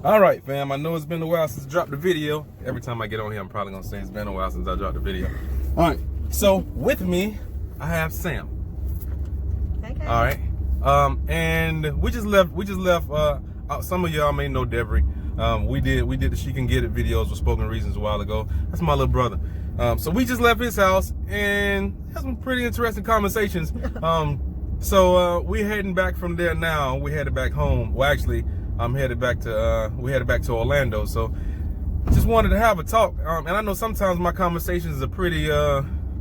All right, fam. I know it's been a while since I dropped the video. Every time I get on here, I'm probably gonna say it's been a while since I dropped the video. All right. So with me, I have Sam. Okay. All right. And we just left. Some of y'all may know Devery. We did the She Can Get It videos with Spoken Reasons a while ago. That's my little brother. So we just left his house and had some pretty interesting conversations. So we're heading back from there now. We headed back home. Well, actually, I'm headed back to we headed back to Orlando. So just wanted to have a talk. And I know sometimes my conversations are pretty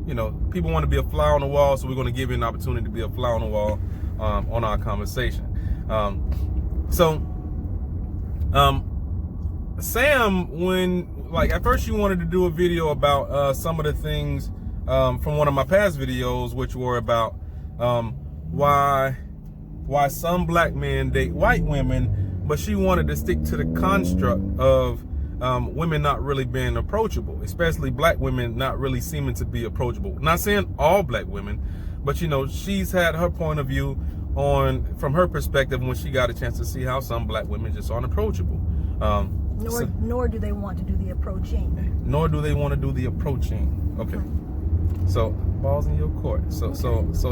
you know, people want to be a fly on the wall, so we're going to give you an opportunity to be a fly on the wall on our conversation. Sam, when at first you wanted to do a video about some of the things from one of my past videos, which were about why some black men date white women, but she wanted to stick to the construct of women not really being approachable, especially black women not really seeming to be approachable. Not saying all black women, but you know, she's had her point of view from her perspective when she got a chance to see how some black women just aren't approachable. Nor do they want to do the approaching. Nor do they want to do the approaching. Okay. So balls in your court. So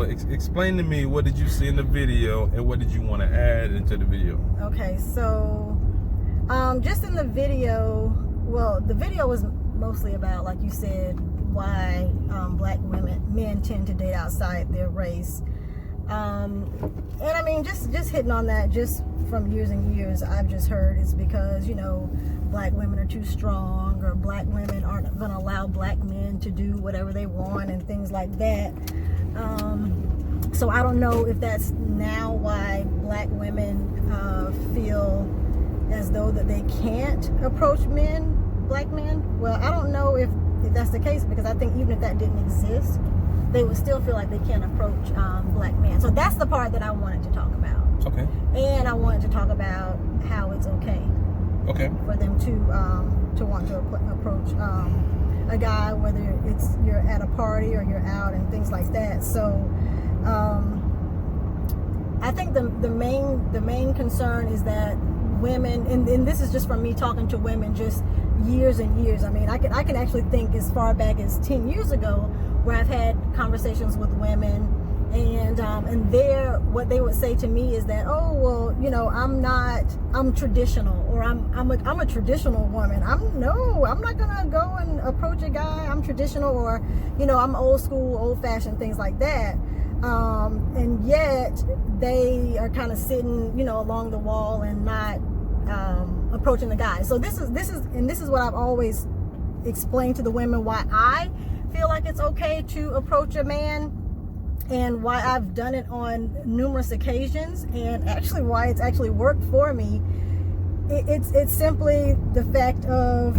explain to me, what did you see in the video and what did you want to add into the video? Okay, so just in the video, well, the video was mostly about, like you said, why black men tend to date outside their race. And I mean, just hitting on that, just from years and years, I've just heard it's because, you know, black women are too strong, or black women aren't going to allow black men to do whatever they want and things like that. So I don't know if that's now why black women feel as though that they can't approach black men. Well, I don't know if that's the case, because I think even if that didn't exist, they would still feel like they can't approach black men. So that's the part that I wanted to talk about. Okay. And I wanted to talk about how it's okay. Okay. For them to want to approach a guy, whether you're at a party or you're out and things like that. So I think the main concern is that women, and this is just from me talking to women just years and years. I mean, I can actually think as far back as 10 years ago, where I've had conversations with women, and what they would say to me is that, oh, well, you know, I'm traditional, or I'm a traditional woman. I'm not gonna go and approach a guy. I'm traditional, or, you know, I'm old school, old fashioned, things like that. And yet they are kind of sitting, you know, along the wall and not approaching the guy. So this is what I've always explained to the women, why I feel like it's okay to approach a man, and why I've done it on numerous occasions, and actually why it's actually worked for me. It's simply the fact of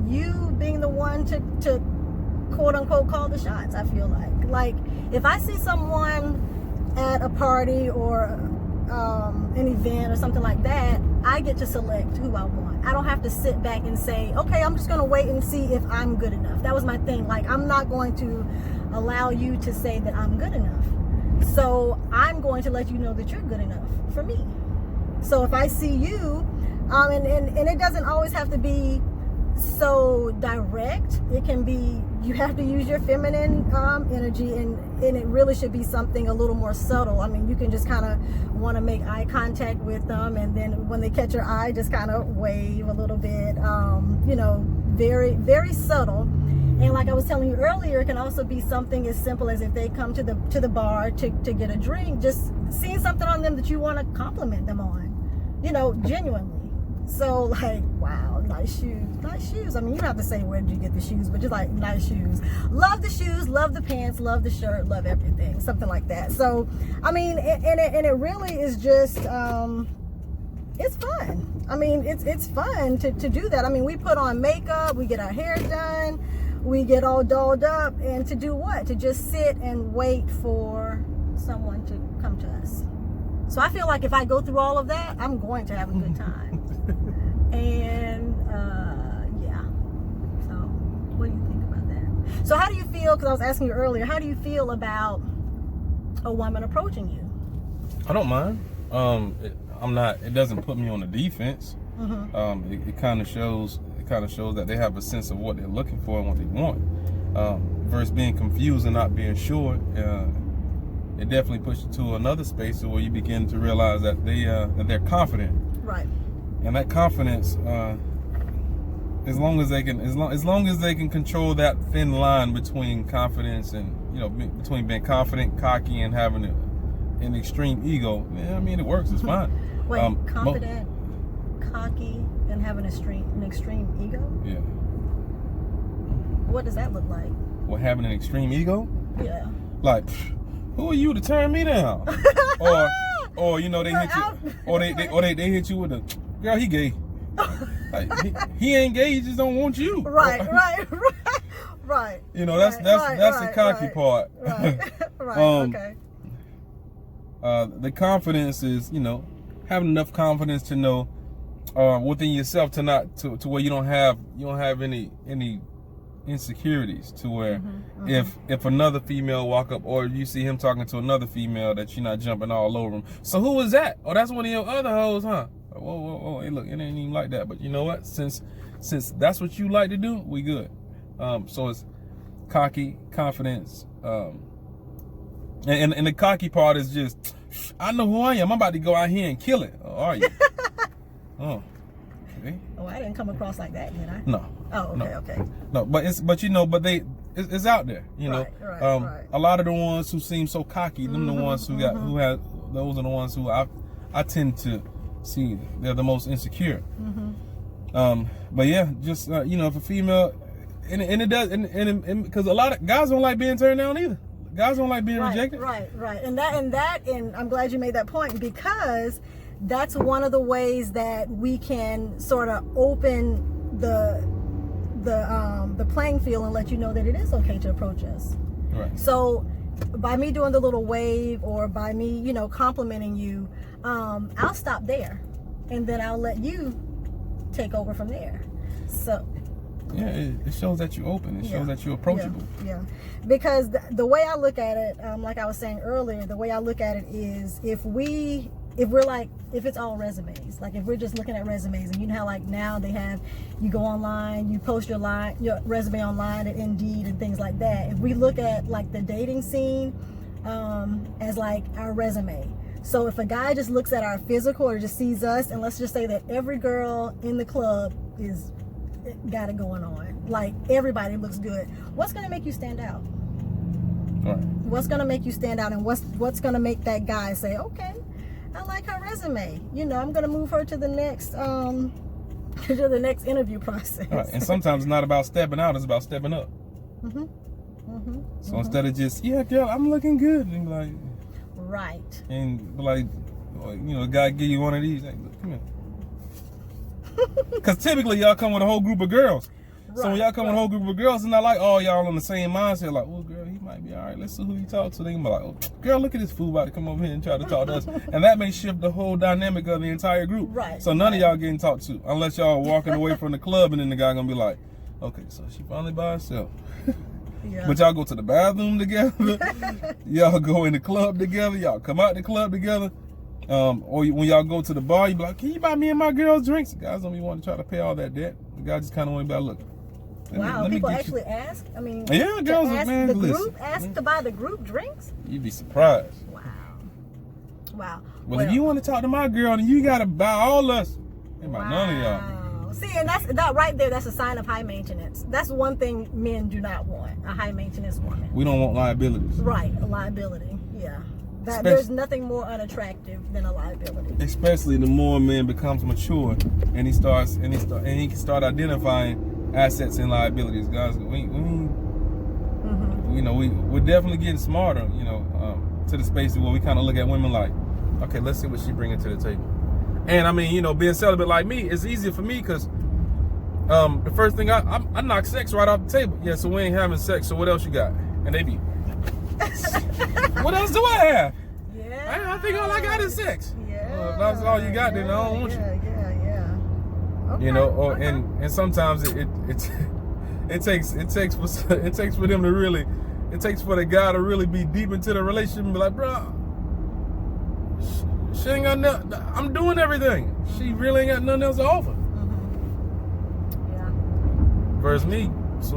you being the one to quote unquote call the shots. I feel like if I see someone at a party or an event or something like that, I get to select who I want. I don't have to sit back and say, okay, I'm just going to wait and see if I'm good enough. That was my thing. Like, I'm not going to allow you to say that I'm good enough. So I'm going to let you know that you're good enough for me. So if I see you, and it doesn't always have to be so direct. It can be, you have to use your feminine energy, and it really should be something a little more subtle. I mean, you can just kind of want to make eye contact with them, and then when they catch your eye, just kind of wave a little bit, you know, very, very subtle. And like I was telling you earlier, it can also be something as simple as if they come to the bar to get a drink, just seeing something on them that you want to compliment them on, you know, genuinely. So like, wow, nice shoes. I mean, you don't have to say where did you get the shoes, but just like, nice shoes. Love the shoes, love the pants, love the shirt, love everything, something like that. So, I mean, and it really is just, it's fun. I mean, it's fun to do that. I mean, we put on makeup, we get our hair done, we get all dolled up, and to do what? To just sit and wait for someone to come to us. So I feel like if I go through all of that, I'm going to have a good time. And yeah. So what do you think about that? So how do you feel, because I was asking you earlier, how do you feel about a woman approaching you? I don't mind. It doesn't put me on the defense. It kind of shows that they have a sense of what they're looking for and what they want, versus being confused and not being sure. It definitely pushes you to another space where you begin to realize that they're confident, right? And that confidence, as long as they can control that thin line between confidence and, between being confident, cocky, and having an extreme ego. I mean, it works. It's fine. Wait, confident, cocky, and having an extreme ego? Yeah. What does that look like? Well, having an extreme ego? Yeah. Like, who are you to turn me down? or they hit you, or they hit you with a, girl, he gay. Like, he ain't gay. He just don't want you. Right. That's the cocky part. Right. Okay. The confidence is, having enough confidence to know within yourself to where you don't have any insecurities, to where if another female walk up, or you see him talking to another female, that you're not jumping all over him. So who is that? Oh, that's one of your other hoes, huh? Whoa, hey, look, it ain't even like that. But you know what? Since that's what you like to do, we good. So it's cocky, confidence, and the cocky part is just, I know who I am. I'm about to go out here and kill it. Oh, are you? Oh, okay. Oh, I didn't come across like that, did I? No. Oh, okay. No, but it's out there. Right. A lot of the ones who seem so cocky, them the ones those are the ones who I tend to see they're the most insecure. But yeah, just if a female, and it does, and because a lot of guys don't like being turned down either. Guys don't like being rejected. Right. And I'm glad you made that point, because that's one of the ways that we can sort of open the playing field and let you know that it is okay to approach us. Right. So by me doing the little wave, or by me, complimenting you, I'll stop there, and then I'll let you take over from there. So yeah, it shows that you're open. It shows that you're approachable. Yeah. Because the way I look at it, like I was saying earlier, the way I look at it is, if it's all resumes, like if we're just looking at resumes, and how like now they have, you go online, you post your resume online at Indeed and things like that. If we look at like the dating scene as like our resume, so if a guy just looks at our physical, or just sees us, and let's just say that every girl in the club got it going on, like everybody looks good, what's gonna make you stand out? Right. What's gonna make you stand out, and what's gonna make that guy say, okay, I like her resume, I'm gonna move her to the next interview process. Right. And sometimes it's not about stepping out, it's about stepping up. So instead of just, yeah, girl, I'm looking good, and like, right, and like, a guy give you one of these, like, look, come here. Because typically y'all come with a whole group of girls. So when y'all come with a whole group of girls, it's not like, oh, y'all on the same mindset, like, oh, girl, he might be all right, let's see who he talks to. They can be like, oh, girl, look at this fool about to come over here and try to talk to us. And that may shift the whole dynamic of the entire group. Right. So none of y'all getting talked to, unless y'all walking away from the club, and then the guy gonna be like, okay, so she finally by herself. Yeah. But y'all go to the bathroom together. Y'all go in the club together. Y'all come out the club together. Or when y'all go to the bar, you be like, can you buy me and my girls drinks? The guys don't even want to try to pay all that debt. The guy just kind of want to be like, look. Wow, people actually ask? I mean, yeah, girls, man, the group ask to buy the group drinks? You'd be surprised. Wow. Well, if you want to talk to my girl, then you got to buy all us. Ain't about none of y'all. See, and that right there, that's a sign of high maintenance. That's one thing men do not want, a high maintenance woman. We don't want liabilities. Right, a liability, yeah. There's nothing more unattractive than a liability. Especially the more a man becomes mature, and he can start identifying assets and liabilities. Guys, we're definitely getting smarter, to the space where we kind of look at women like, okay, let's see what she bringing to the table. And I mean, being celibate like me, it's easier for me because the first thing I knock sex right off the table. Yeah, so we ain't having sex, so what else you got? And they be, what else do I have? Yeah. I think all I got is sex. Yeah. If that's all you got, then I don't want you. Yeah. Okay. And sometimes it takes for them to really, it takes for the guy to really be deep into the relationship and be like, bro, She ain't got nothing. I'm doing everything. She really ain't got nothing else to offer. Yeah. Versus me, as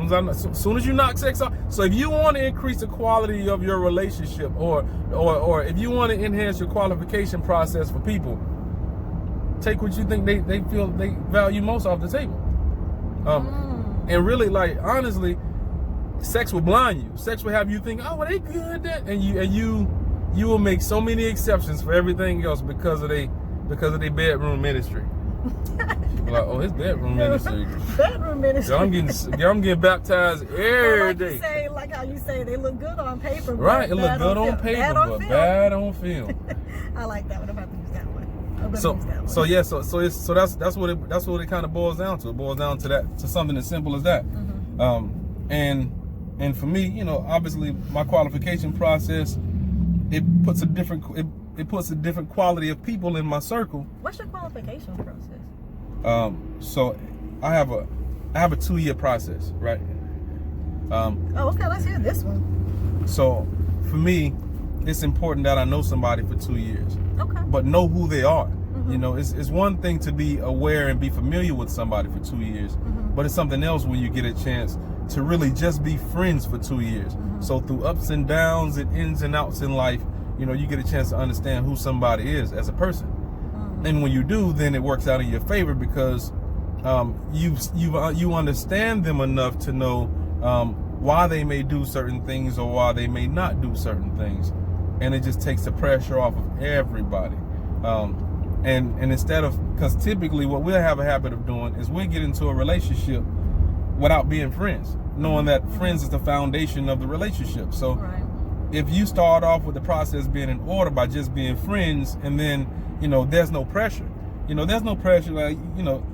soon as you knock sex off. So if you want to increase the quality of your relationship, or if you want to enhance your qualification process for people, take what you think they feel they value most off the table. And really, like, honestly, sex will blind you. Sex will have you think, oh, well, they good, and you will make so many exceptions for everything else because of their bedroom ministry. Like, oh, his bedroom ministry. Bedroom ministry. I'm getting baptized every day. Like how you say they look good on paper. Right, it look good on paper, but bad on film. I like that one. I'm about to use that one. So that's what it kind of boils down to. It boils down to something as simple as that. And for me, you know, obviously my qualification process, it puts a different quality of people in my circle. What's your qualification process? So I have a 2-year process, right? Okay, let's hear this one. So for me, it's important that I know somebody for 2 years. Okay. But know who they are. You know, it's one thing to be aware and be familiar with somebody for 2 years, but it's something else when you get a chance to really just be friends for 2 years. So through ups and downs and ins and outs in life, you know, you get a chance to understand who somebody is as a person. And when you do, then it works out in your favor because you understand them enough to know why they may do certain things or why they may not do certain things, and it just takes the pressure off of everybody. And instead of, because typically what we'll have a habit of doing is we'll get into a relationship without being friends, knowing that friends is the foundation of the relationship. So if you start off with the process being in order by just being friends, and then, you know, there's no pressure. You know, there's no pressure. Like, you know,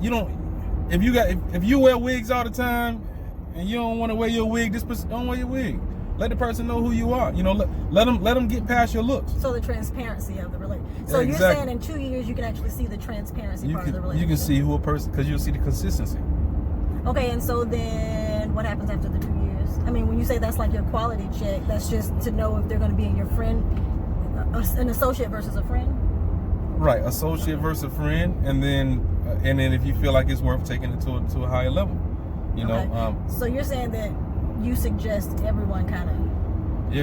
you don't. If you wear wigs all the time and you don't want to wear your wig, this person don't wear your wig. Let the person know who you are. You know, let them get past your looks. So the transparency of the relationship. So you're saying in 2 years you can actually see the transparency part of the relationship. You can see who a person, because you'll see the consistency. Okay, and so then what happens after the 2 years? I mean, when you say that's like your quality check, that's just to know if they're going to be your friend, an associate versus a friend? Right, associate versus a friend, and then if you feel like it's worth taking it to a higher level, you know. So you're saying that you suggest everyone kind of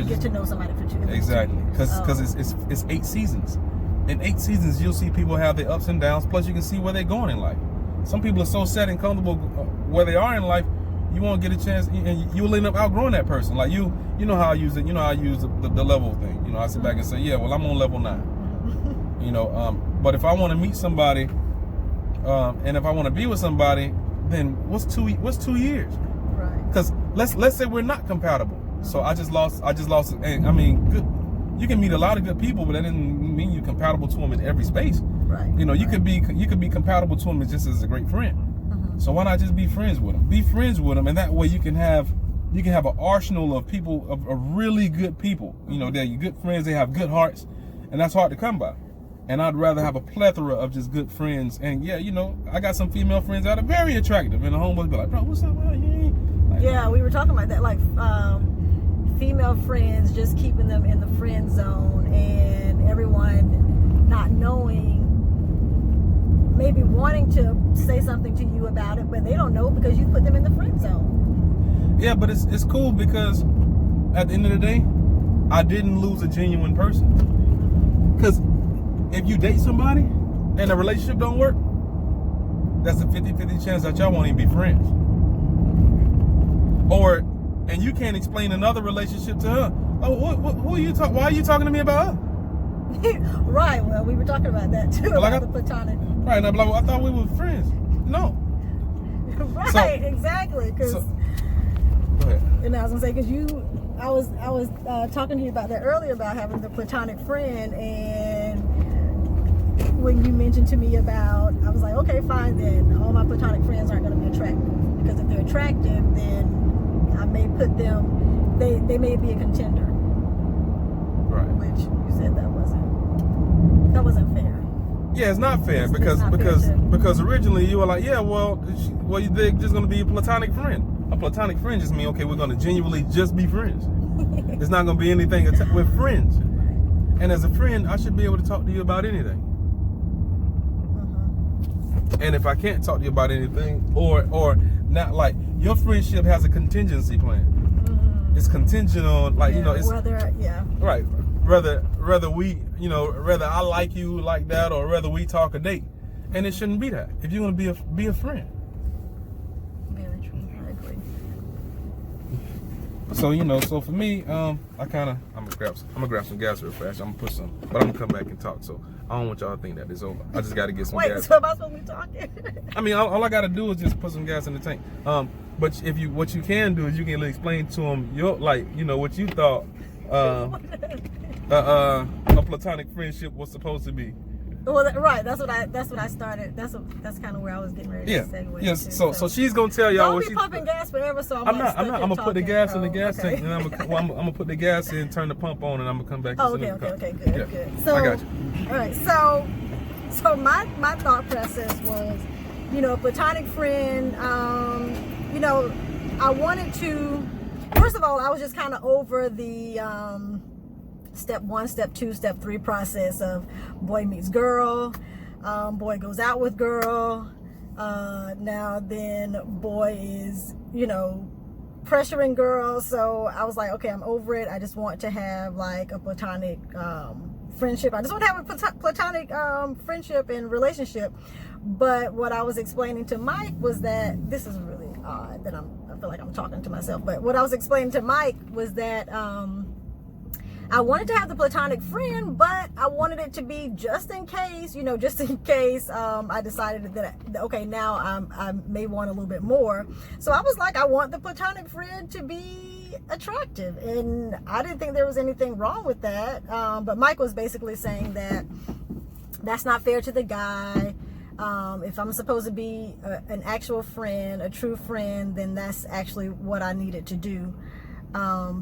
get to know somebody for 2 years. Exactly, because it's 8 seasons. In 8 seasons, you'll see people have their ups and downs. Plus, you can see where they're going in life. Some people are so set and comfortable where they are in life, you won't get a chance, and you'll end up outgrowing that person. Like you know how I use it. You know how I use the level thing. You know, I sit back and say, yeah, well, I'm on level 9. You know, but if I want to meet somebody, and if I want to be with somebody, then what's 2 years? Right. Because let's say we're not compatible. So I just lost. And I mean, good. You can meet a lot of good people, but that doesn't mean you're compatible to them in every space. Right. You know, you could be compatible to them just as a great friend. So why not just be friends with them? Be friends with them, and that way you can have an arsenal of people, of really good people. You know, they're your good friends. They have good hearts, and that's hard to come by. And I'd rather have a plethora of just good friends. And yeah, you know, I got some female friends that are very attractive, and the homeboys be like, bro, what's up? Well, yeah, we were talking about that, like female friends, just keeping them in the friend zone, and everyone not knowing, maybe wanting to say something to you about it, but they don't know because you put them in the friend zone. Yeah, but it's cool because at the end of the day, I didn't lose a genuine person. Because if you date somebody and the relationship don't work, that's a 50-50 chance that y'all won't even be friends. And you can't explain another relationship to her. Oh, who are you talking? Why are you talking to me about her? Right. Well, we were talking about that too, about the Platonic. Right. And I'm like, well, I thought we were friends. No. Right. Exactly. Because. Go ahead. And I was gonna say, because I was talking to you about that earlier, about having the Platonic friend, and when you mentioned to me about, I was like, okay, fine, then all my Platonic friends aren't going to be attractive, because if they're attractive, then I may put them, they may be a contender. Right. Which you said that wasn't fair. Yeah, it's not fair because originally you were like, yeah, well, they're just going to be a Platonic friend. A Platonic friend just means, okay, we're going to genuinely just be friends. It's not going to be anything. We're friends. And as a friend, I should be able to talk to you about anything. And if I can't talk to you about anything, or not, like, your friendship has a contingency plan. It's contingent on, like, you know, it's whether, right. Whether we, you know, whether I like you like that, or whether we talk a date, and it shouldn't be that. If you're gonna be a friend. Very true. I agree. So, you know, so for me, I'm gonna grab some gas real fast. I'm gonna put some, but I'm gonna come back and talk. So I don't want y'all to think that it's over. I just gotta get some gas. Wait, so am I supposed to be talking? I mean, all I gotta do is just put some gas in the tank. But what you can do is you can explain to them your, like, you know, what you thought a platonic friendship was supposed to be. Well, right. That's what I started. That's kind of where I was getting ready to segue. Yes. Into, So she's gonna tell y'all what she's pumping gas forever. So I'm not. I'm gonna put the gas in the gas okay. tank, and I'm gonna put the gas in, turn the pump on, and I'm gonna come back. Oh, okay, good. So I got you. All right. So my thought process was, you know, platonic friend. You know, I wanted to. First of all, I was just kind of over the step 1, step 2, step 3 process of boy meets girl, boy goes out with girl, now then boy is, you know, pressuring girl. So I was like, okay, I'm over it. I just want to have like a platonic friendship. I just want to have a platonic friendship and relationship. But what I was explaining to Mike was that, this is really odd that I feel like I'm talking to myself, but what I was explaining to Mike was that I wanted to have the platonic friend, but I wanted it to be just in case, you know, I decided that, okay, now I may want a little bit more. So I was like, I want the platonic friend to be attractive, and I didn't think there was anything wrong with that. But Mike was basically saying that that's not fair to the guy. If I'm supposed to be an actual friend, a true friend, then that's actually what I needed to do.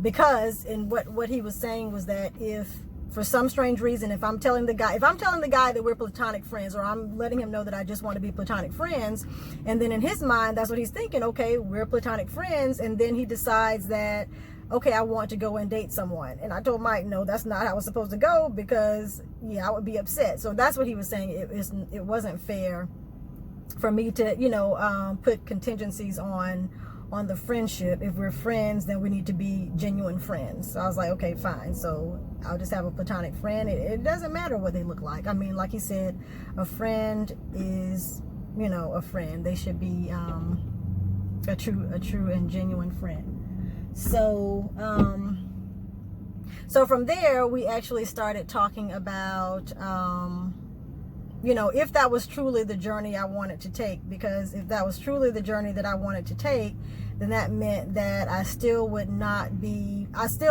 Because what he was saying was that if for some strange reason, if I'm telling the guy that we're platonic friends, or I'm letting him know that I just want to be platonic friends, and then in his mind, that's what he's thinking, okay, we're platonic friends, and then he decides that, okay, I want to go and date someone. And I told Mike, no, that's not how it's supposed to go, because I would be upset. So that's what he was saying. It wasn't fair for me to, you know, put contingencies on the friendship. If we're friends, then we need to be genuine friends. So I was like, okay, fine. So I'll just have a platonic friend. It doesn't matter what they look like. I mean, like he said, a friend is, you know, a friend. They should be a true and genuine friend. So so from there, we actually started talking about you know, if that was truly the journey I wanted to take, because if that was truly the journey that I wanted to take, then that meant that I still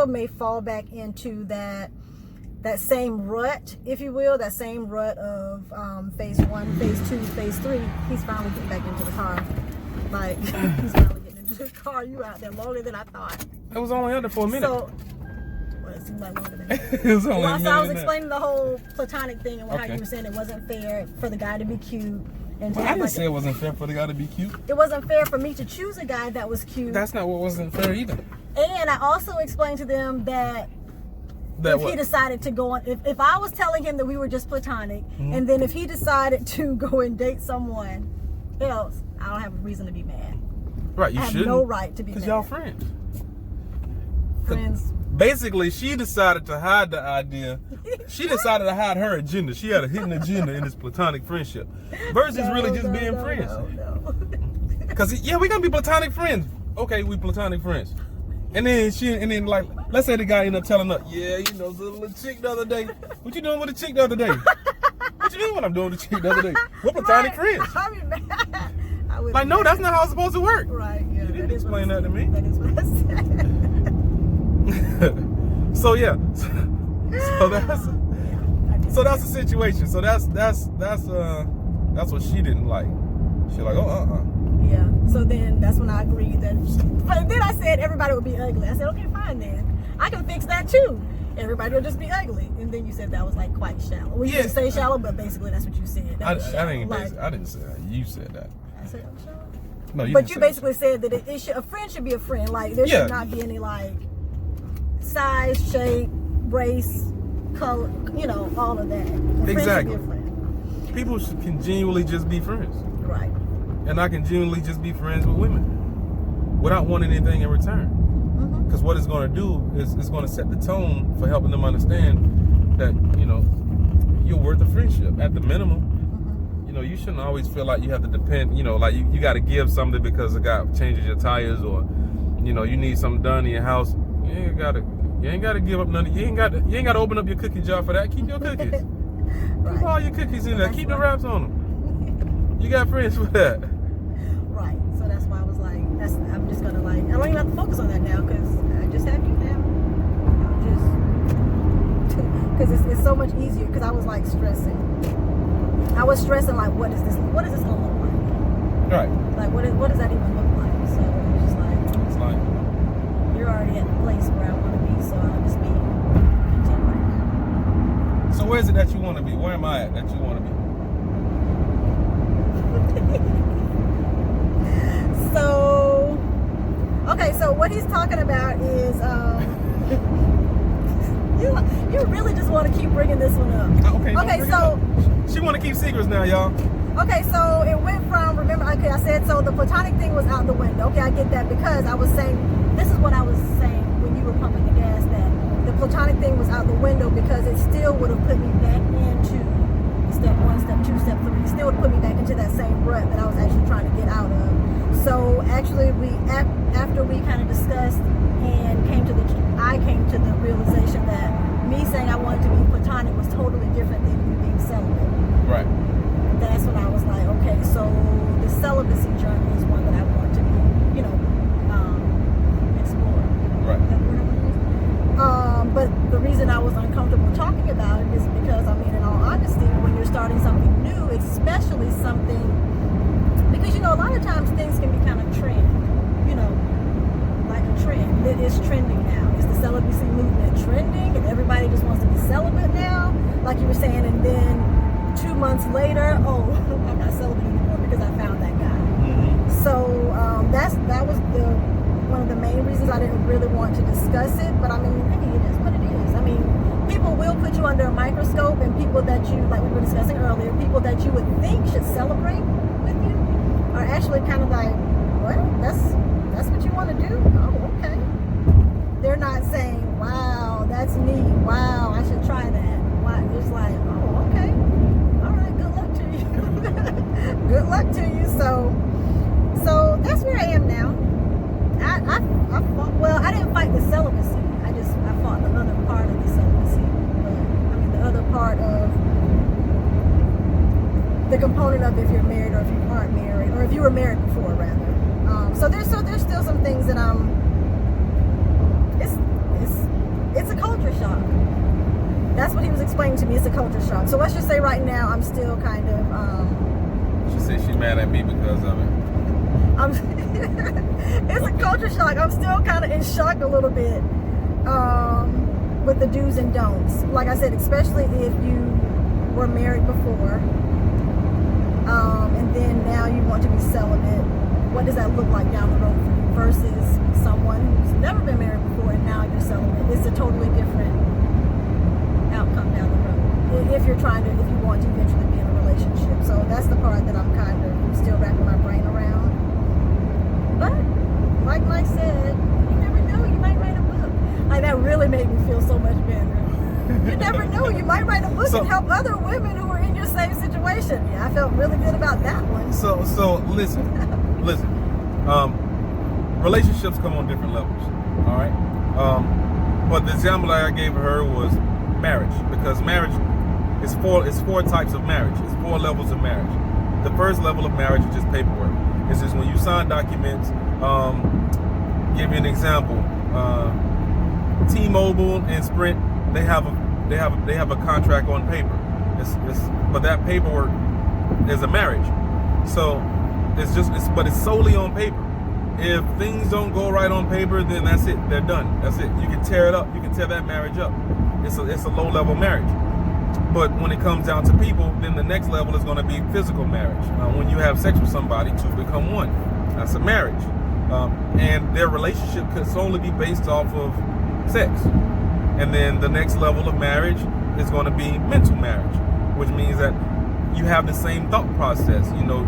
may fall back into that same rut, if you will, that same rut of phase 1, phase 2, phase 3. He's finally getting back into the car. Like, he's finally getting into the car. You out there longer than I thought. It was only out there for a minute. So, it seems like longer than that. It was only a minute. So I was explaining the whole platonic thing and how you were saying it wasn't fair for the guy to be cute. And I didn't say it wasn't fair for the guy to be cute. It wasn't fair for me to choose a guy that was cute. That's not what wasn't fair either. And I also explained to them that if he decided to go on, if I was telling him that we were just platonic, and then if he decided to go and date someone else, I don't have a reason to be mad. Right, you shouldn't. I have no right to be mad. Because y'all friends. Friends. Basically, she decided to hide the idea. She decided to hide her agenda. She had a hidden agenda in this platonic friendship versus really just being friends. Because, we're going to be platonic friends. Okay, we platonic friends. And then like, let's say the guy ended up telling her, you know, the little chick the other day. What you doing with the chick the other day? What you doing what I'm doing with the chick the other day? We're platonic friends. I mean, like, no, that's not how it's supposed to work. Right, yeah. You didn't explain that to me. That is what I said. So that's the situation. So that's what she didn't like. She like, Yeah. So then that's when I agreed that. But then I said everybody would be ugly. I said, okay, fine then. I can fix that too. Everybody will just be ugly. And then you said that was like quite shallow. Well, you didn't say shallow, but basically that's what you said. I didn't say that. You said that. I said I'm shallow. No, you. But you basically said that a friend should be a friend. Like there should not be any like size, shape, race, color, all of that. And Exactly. friends should be a friend. People can genuinely just be friends. Right. And I can genuinely just be friends with women without wanting anything in return. Because what it's going to do is it's going to set the tone for helping them understand that, you're worth a friendship at the minimum. You shouldn't always feel like you have to depend, like you got to give something because the guy changes your tires, or, you need something done in your house. You ain't got to give up none. You ain't got to open up your cookie jar for that. Keep your cookies. Right. Keep all your cookies in there. Keep the wraps on them. You got friends for that. Right. So that's why I was like, I'm just gonna I don't even have to focus on that now because I just have you now. Because it's so much easier. Because I was stressing. I was stressing what is this gonna look like? Right. What does that even look like? So it was just it's like you're already at the place where I want to be, so I'll just be content right now. So where is it that you want to be? Where am I at that you want to be? So what he's talking about is you really just want to keep bringing this one up. Okay, so she want to keep secrets now, y'all. Okay, so it went from, I said, so the Platonic thing was out the window. Okay, I get that because I was saying, this is what I was saying when you were pumping the gas, that the Platonic thing was out the window because it still would have put me back into step 1, step 2, step 3. It still would put me back into that same rut that I was actually trying to get out of. So actually, after we kind of discussed and I came to the realization that me saying I wanted to be Platonic was totally different than you being celibate. Right. That's when I was like, okay, so the celibacy journey is one that I want to, explore. Right. But the reason I was uncomfortable talking about it is because, in all honesty, when you're starting something new, especially something, because, a lot of times things can be kind of trend, like a trend. It is trending now. Is the celibacy movement trending? And everybody just wants to be celibate now, like you were saying, and then 2 months later, I'm not celibate anymore because I found that guy. Mm-hmm. So that was one of the main reasons I didn't really want to discuss it. But hey, it is what it is. People will put you under a microscope, and people that you, like we were discussing earlier, people that you would think should celebrate with you are actually kind of like, what? That's what you want to do? Oh, okay. They're not saying, wow, that's neat. Wow, I should try that. Wow, it's like, oh, okay. Good luck to you. So that's where I am now. I fought, I didn't fight the celibacy. I fought the other part of the celibacy. But the other part of the component of if you're married or if you aren't married, or if you were married before, rather. So there's still some things that it's a culture shock. That's what he was explaining to me. It's a culture shock. So let's just say right now I'm still kind of She said she's mad at me because of it. It's a culture shock. I'm still kind of in shock a little bit with the do's and don'ts. Like I said, especially if you were married before and then now you want to be celibate. What does that look like down the road for you versus someone who's never been married before and now you're celibate? It's a totally different outcome down the road if you want to eventually be in a relationship. So that's the part that I'm kind of still wrapping my brain around. But like Mike said, you never know, you might write a book. That really made me feel so much better. You never know, you might write a book and help other women who are in your same situation. Yeah, I felt really good about that one. So listen. Relationships come on different levels. All right. But the example I gave her was marriage, because marriage is four types of marriage. It's 4 levels of marriage. The first level of marriage is just paperwork. It's just when you sign documents. Give you an example. T-Mobile and Sprint, they have a contract on paper. But that paperwork is a marriage. So but it's solely on paper. If things don't go right on paper, then that's it. They're done. That's it. You can tear it up. You can tear that marriage up. It's a low-level marriage. But when it comes down to people, then the next level is going to be physical marriage. When you have sex with somebody, 2 become 1. That's a marriage. And their relationship could solely be based off of sex. And then the next level of marriage is going to be mental marriage, which means that you have the same thought process. You know,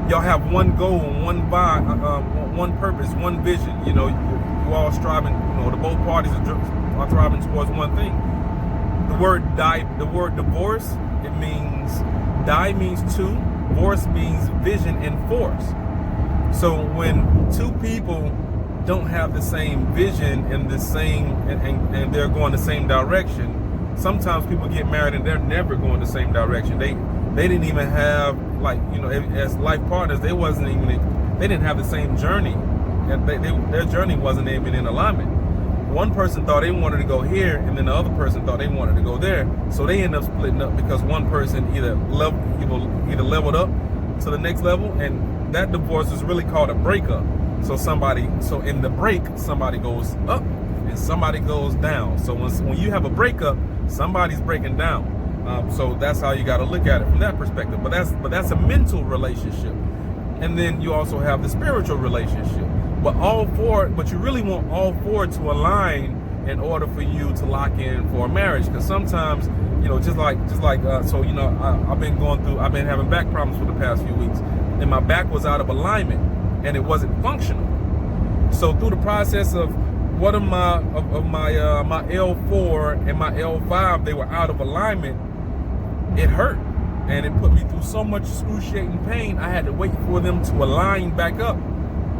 y'all have one goal, one purpose, one vision. You know, you all striving. You know, the both parties are striving towards one thing. The word divorce, it means die means two, divorce means vision and force. So when two people don't have the same vision and the same and they're going the same direction, sometimes people get married and they're never going the same direction. They didn't even have, like, you know, as life partners, they didn't have the same journey, and their journey wasn't even in alignment. One person thought they wanted to go here, and then the other person thought they wanted to go there. So they end up splitting up because one person either leveled up to the next level, and that divorce is really called a breakup. So in the break, somebody goes up and somebody goes down. So when you have a breakup, somebody's breaking down. So that's how you got to look at it from that perspective. But that's a mental relationship, and then you also have the spiritual relationship. But you really want all four to align in order for you to lock in for a marriage. Because sometimes, you know, I've been having back problems for the past few weeks, and my back was out of alignment, and it wasn't functional. So through the process of my L4 and my L5, they were out of alignment. It hurt, and it put me through so much excruciating pain. I had to wait for them to align back up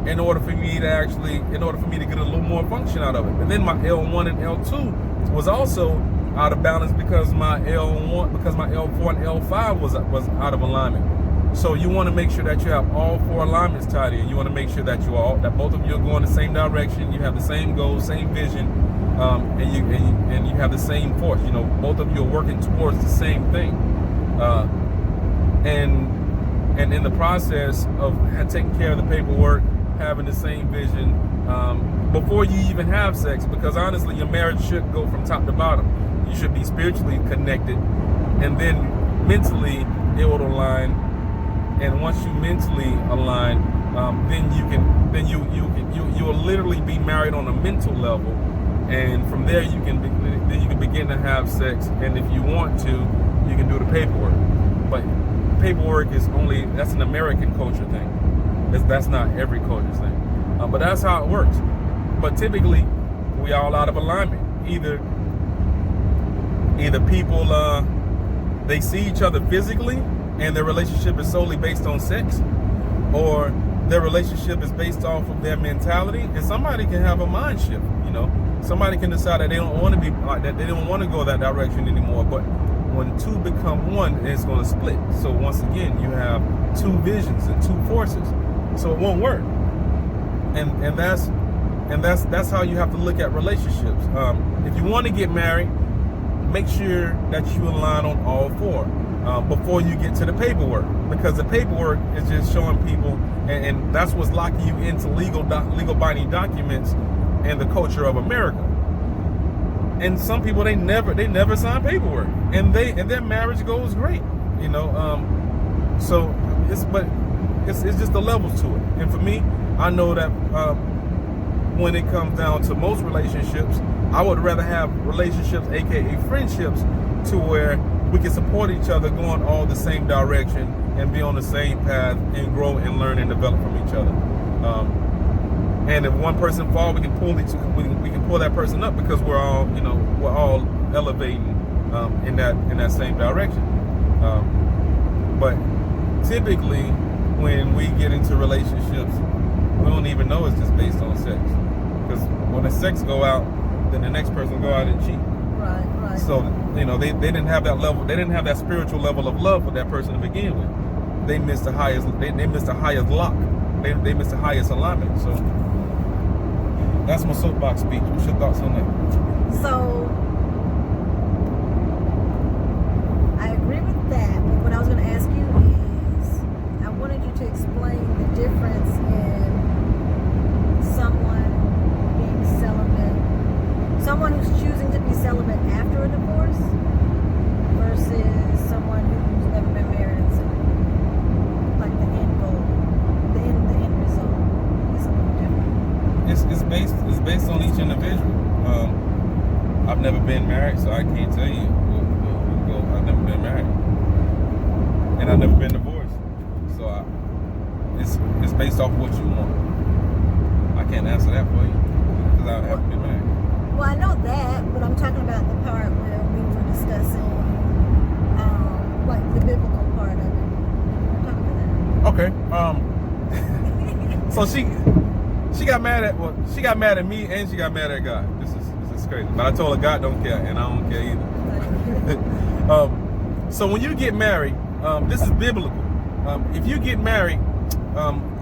in order for me to get a little more function out of it. And then my L1 and L2 was also out of balance because my L4 and L5 was out of alignment. So you want to make sure that you have all four alignments tied in. You want to make sure that both of you are going the same direction. You have the same goals, same vision, and you have the same force. You know, both of you are working towards the same thing. And in the process of taking care of the paperwork, having the same vision, before you even have sex, because honestly, your marriage should go from top to bottom. You should be spiritually connected, and then mentally it will align. And once you mentally align, then you will literally be married on a mental level, and from there you can begin to have sex. And if you want to, you can do the paperwork. But paperwork that's an American culture thing. That's not every culture's thing. But that's how it works. But typically, we all out of alignment. Either people they see each other physically, and their relationship is solely based on sex, or their relationship is based off of their mentality. And somebody can have a mind shift. You know, somebody can decide that they don't want to be like that. They don't want to go that direction anymore. But when two become one, it's going to split. So once again, you have two visions and two forces. So it won't work. And that's how you have to look at relationships. If you want to get married, make sure that you align on all four before you get to the paperwork, because the paperwork is just showing people, and that's what's locking you into legal binding documents and the culture of America. And some people, they never sign paperwork, and their marriage goes great, you know. So it's just the levels to it. And for me, I know that when it comes down to most relationships, I would rather have relationships, aka friendships, to where we can support each other, going all the same direction, and be on the same path, and grow and learn and develop from each other. And if one person falls, we can pull that person up, because we're all elevating in that same direction. But typically, when we get into relationships, we don't even know it's just based on sex. Because when the sex go out, then the next person go out and cheat. Right. So, you know, they didn't have that level. They didn't have that spiritual level of love for that person to begin with. They missed the highest. They missed the highest lock. They missed the highest alignment. So that's my soapbox speech. What's your thoughts on that? So I agree with that. But what I was going to ask you is, I wanted you to explain the difference in someone being celibate, someone who's choosing to be celibate after a divorce, versus someone who's never been married and celibate. Like the end goal, the end result is a little different. It's based on each individual. I've never been married, so I can't tell you. I've never been married, and I've never been divorced. So it's based off what you want. I can't answer that for you because I haven't been married. Well, I know that, but I'm talking about the part where we were discussing, like the biblical part of it. I'm talking about Okay. So she got mad at me and she got mad at God. This is crazy. But I told her God don't care, and I don't care either. So when you get married, this is biblical. If you get married,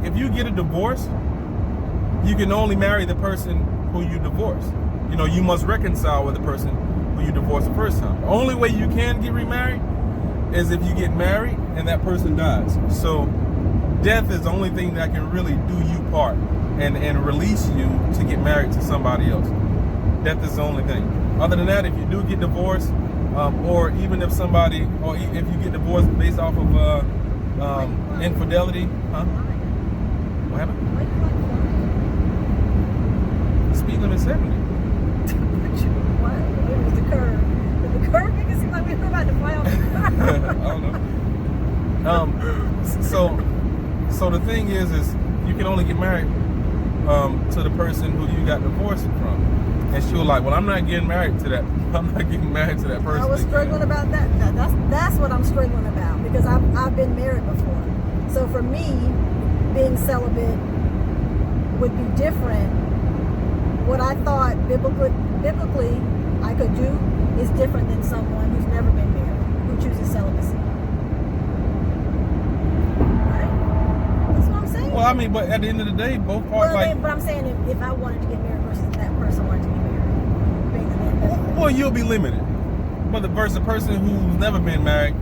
if you get a divorce, you can only marry the person who you divorced. You know, you must reconcile with the person who you divorced the first time. The only way you can get remarried is if you get married and that person dies. So death is the only thing that can really do you part and release you to get married to somebody else. Death is the only thing. Other than that, if you do get divorced, or even if somebody, or if you get divorced based off of infidelity, what happened? Speed limit 70. What? It was the curve. Did the curve make it seem like we were about to fly off the curve? I don't know. So the thing is you can only get married to the person who you got divorced from. And she was like, well, I'm not getting married to that. I'm not getting married to that person. I was struggling about that. That's what I'm struggling about, because I've been married before. So for me, being celibate would be different. What I thought biblically I could do is different than someone who's never been married, who chooses celibacy. Right? That's what I'm saying. Well, I mean, but at the end of the day, both parts But I'm saying if I wanted to get married versus that person wanted to get married. Well, you'll be limited. But versus a person who's never been married,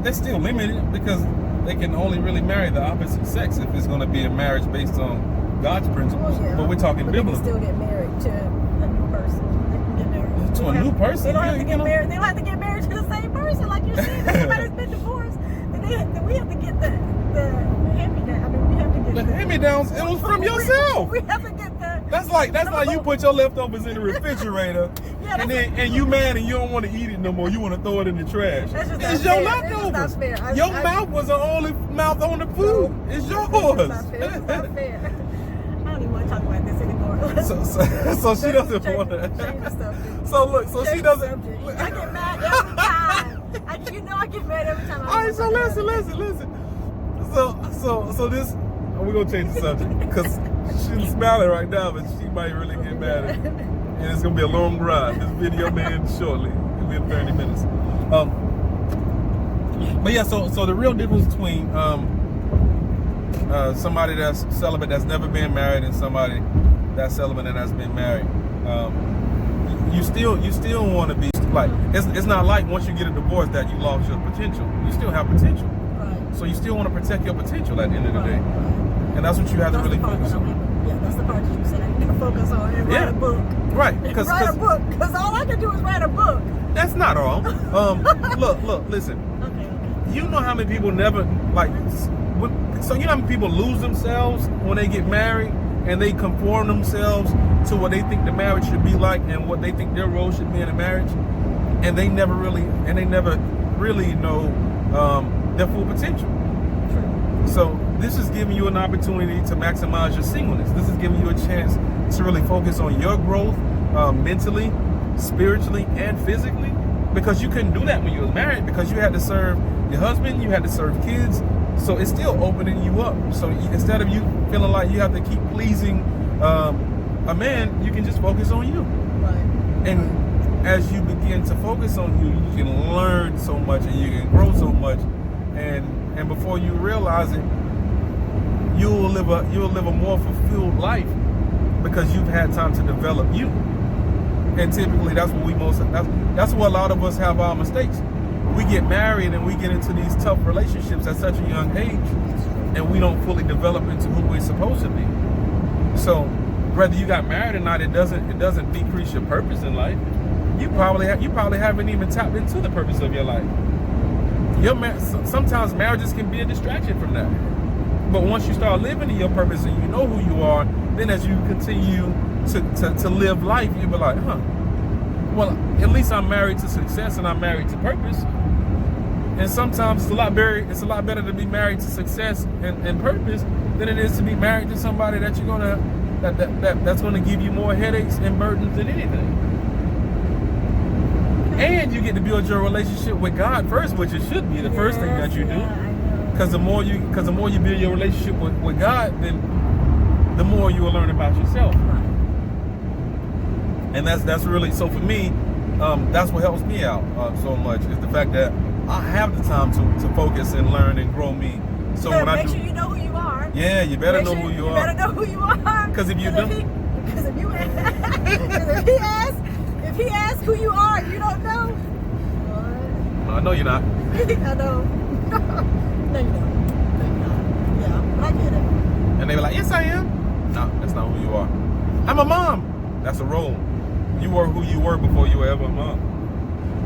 they're still limited because they can only really marry the opposite sex if it's going to be a marriage based on God's principles. Well, yeah. But we're talking biblical. They can still get married to a new person. They can get married to a new person? They don't have to get married. They don't have to get married to the same person, like you said. If somebody's been divorced, then we have to get the hand-me-down. I mean, we have to get the hand-me-downs. It was from yourself. We have to get the. That's like you put your leftovers in the refrigerator, and you mad and you don't want to eat it no more. You want to throw it in the trash. It's your leftovers. Your mouth was the only mouth on the food. It's yours. It's not fair. I don't even want to talk about this anymore. So she doesn't want to. So look, so she doesn't. I get mad every time. I get mad every time. All right, so listen. So this, we're gonna change the subject because she's smiling right now, but she might really get mad at it. And it's gonna be a long ride. This video may end shortly. It'll be in 30 minutes. But yeah, so the real difference between somebody that's celibate that's never been married and somebody that's celibate and that's been married, you still want to be like, it's not like once you get a divorce that you lost your potential. You still have potential. Right. So you still want to protect your potential at the end of the day. And that's what you have to really focus on. Yeah, that's the part that you said I need to focus on and write a book. Right. Write a book, because all I can do is write a book. That's not all. Look, listen. Okay. You know how many people never, so you know how many people lose themselves when they get married and they conform themselves to what they think the marriage should be like and what they think their role should be in a marriage, and they never really know their full potential. True. So this is giving you an opportunity to maximize your singleness. This is giving you a chance to really focus on your growth mentally, spiritually, and physically, because you couldn't do that when you was married because you had to serve your husband, you had to serve kids. So it's still opening you up. So instead of you feeling like you have to keep pleasing a man, you can just focus on you. Right. And as you begin to focus on you, you can learn so much and you can grow so much. And before you realize it, you'll live a more fulfilled life because you've had time to develop you. And typically that's where a lot of us have our mistakes. We get married and we get into these tough relationships at such a young age, and we don't fully develop into who we're supposed to be. So whether you got married or not, it doesn't decrease your purpose in life. You probably haven't even tapped into the purpose of your life. Sometimes marriages can be a distraction from that. But once you start living in your purpose and you know who you are, then as you continue to live life, you'll be like, well, at least I'm married to success and I'm married to purpose. And sometimes it's a lot better to be married to success and purpose than it is to be married to somebody that you're gonna that's gonna give you more headaches and burdens than anything. And you get to build your relationship with God first, which it should be the first thing that you do. Because the more you build your relationship with God, then the more you will learn about yourself. And that's really, so for me, that's what helps me out so much, is the fact that I have the time to focus and learn and grow me. So when make sure you know who you are. Yeah, you better know who you are. You better know who you are. Because if you don't, if he asks who you are, and you don't know. No, I know you're not. I know. No, you don't. No, you're not. Yeah, but I get it. And they were like, yes, I am. No, that's not who you are. I'm a mom. That's a role. You were who you were before you were ever a mom.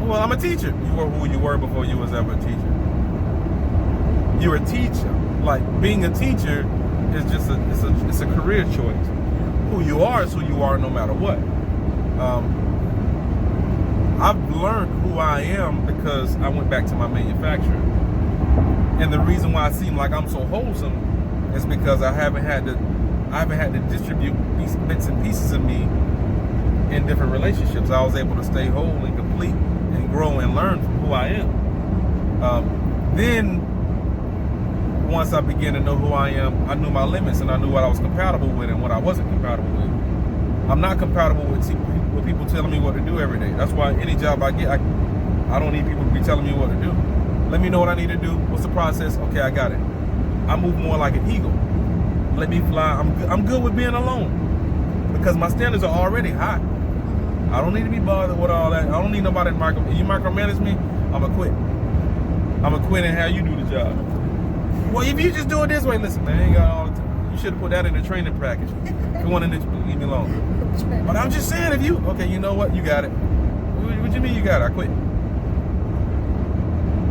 Well, I'm a teacher. You were who you were before you was ever a teacher. You're a teacher. Like, being a teacher is just it's a career choice. Who you are is who you are no matter what. I've learned who I am because I went back to my manufacturer. And the reason why I seem like I'm so wholesome is because I haven't had to distribute bits and pieces of me in different relationships. I was able to stay whole and complete and grow and learn from who I am. Then once I began to know who I am, I knew my limits and I knew what I was compatible with and what I wasn't compatible with. I'm not compatible with people telling me what to do every day. That's why any job I get, I don't need people to be telling me what to do. Let me know what I need to do. What's the process? Okay, I got it. I move more like an eagle. Let me fly. I'm good with being alone because my standards are already high. I don't need to be bothered with all that. I don't need nobody to micromanage me. I'ma quit. I'ma quit and have you do the job. Well, if you just do it this way, listen, man, ain't got all the time. You should have put that in the training package. If you want to leave me alone. But I'm just saying, if you, okay, you know what? You got it. What you mean you got it? I quit.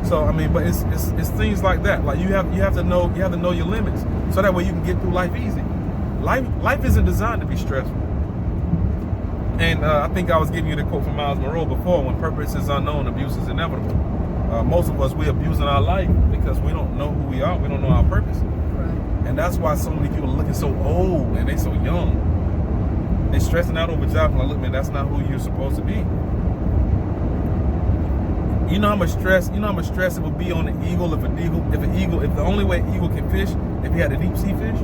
So I mean, but it's things like that. Like you have to know your limits, so that way you can get through life easy. Life isn't designed to be stressful. And I think I was giving you the quote from Miles Monroe before: "When purpose is unknown, abuse is inevitable." Most of us, we're abusing our life because we don't know who we are. We don't know our purpose. Right. And that's why so many people are looking so old and they so young. They're stressing out over jobs. Like, look, man, that's not who you're supposed to be. You know how much stress it would be on an eagle if the only way an eagle can fish, if he had a deep sea fish?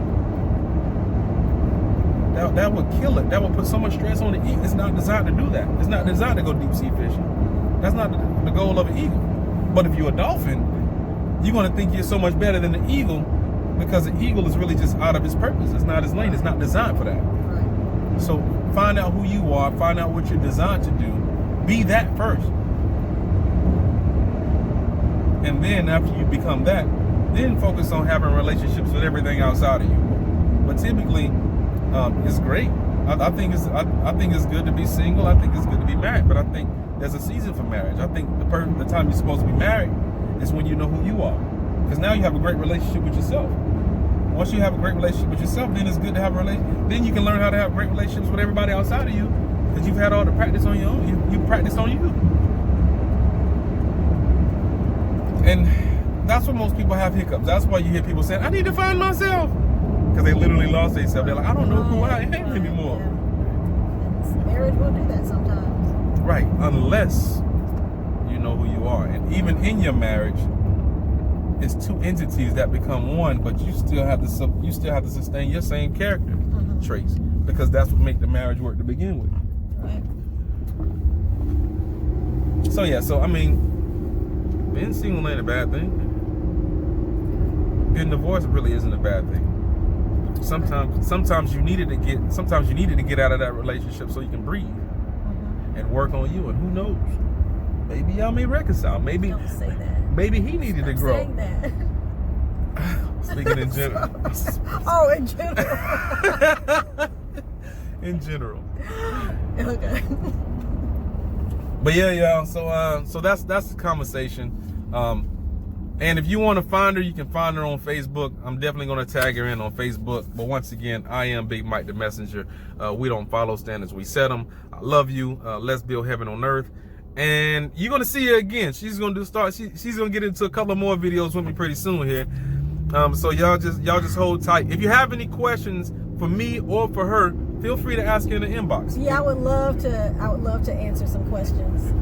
That would kill it. That would put so much stress on the eagle. It's not designed to do that. It's not designed to go deep sea fishing. That's not the goal of an eagle. But if you're a dolphin, you're going to think you're so much better than the eagle because the eagle is really just out of its purpose. It's not his lane. It's not designed for that. Right. So find out who you are. Find out what you're designed to do. Be that first. And then after you become that, then focus on having relationships with everything outside of you. But typically, it's great. I think it's good to be single. I think it's good to be married. But I think there's a season for marriage. I think the time you're supposed to be married is when you know who you are. Because now you have a great relationship with yourself. Once you have a great relationship with yourself, then it's good to have a relationship. Then you can learn how to have great relationships with everybody outside of you because you've had all the practice on your own. You practiced on you. And that's where most people have hiccups. That's why you hear people saying, I need to find myself. Because they literally lost themselves. They're like, I don't know who I am anymore. Yeah. Marriage will do that sometimes. Right, unless you know who you are. And even in your marriage, it's two entities that become one, but you still have to sustain your same character traits. Because that's what makes the marriage work to begin with. Right. So yeah, so I mean, being single ain't a bad thing. Getting divorced really isn't a bad thing. Sometimes you needed to get out of that relationship so you can breathe and work on you. And who knows? Maybe y'all may reconcile. Maybe don't say that. Maybe he needed to grow. Saying that. Speaking in general. Oh, in general. In general. Okay. But yeah, y'all. So that's the conversation. And if you want to find her, you can find her on Facebook. I'm definitely going to tag her in on Facebook. But once again, I am Big Mike the Messenger. We don't follow standards, we set them. I love you. Let's build heaven on earth. And you're going to see her again. She's going to she's going to get into a couple more videos with me pretty soon here. So y'all just hold tight. If you have any questions for me or for her, feel free to ask her in the inbox. Yeah, I would love to answer some questions.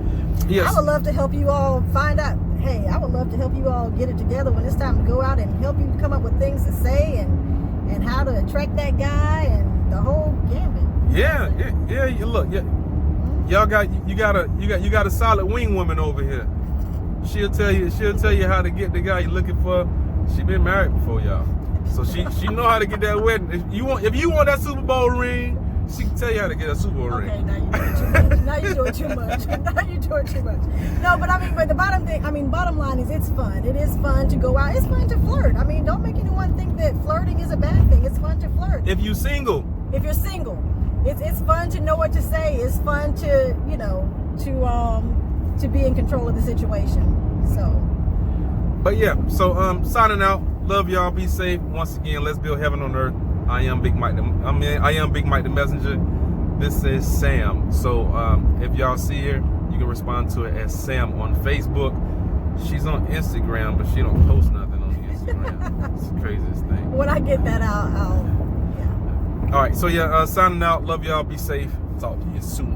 Yes. I would love to help you all find out. Hey, I would love to help you all get it together when it's time to go out and help you come up with things to say and how to attract that guy and the whole gambit. Yeah. Look, y'all got a solid wing woman over here. She'll tell you how to get the guy you're looking for. She been married before, y'all, so she know how to get that wedding. If you want that Super Bowl ring, she can tell you how to get a Super Bowl ring. Okay, now you're doing too much. Now you're doing too much. No, but the bottom line is it's fun. It is fun to go out. It's fun to flirt. I mean, don't make anyone think that flirting is a bad thing. It's fun to flirt. If you're single, it's fun to know what to say. It's fun to to be in control of the situation. So. But yeah, so signing out. Love y'all. Be safe. Once again, let's build heaven on earth. I am Big Mike the Messenger. This is Sam. So if y'all see her, you can respond to it as Sam on Facebook. She's on Instagram, but she don't post nothing on Instagram. It's the craziest thing. When I get that out, I'll All right. So yeah, signing out. Love y'all. Be safe. Talk to you soon.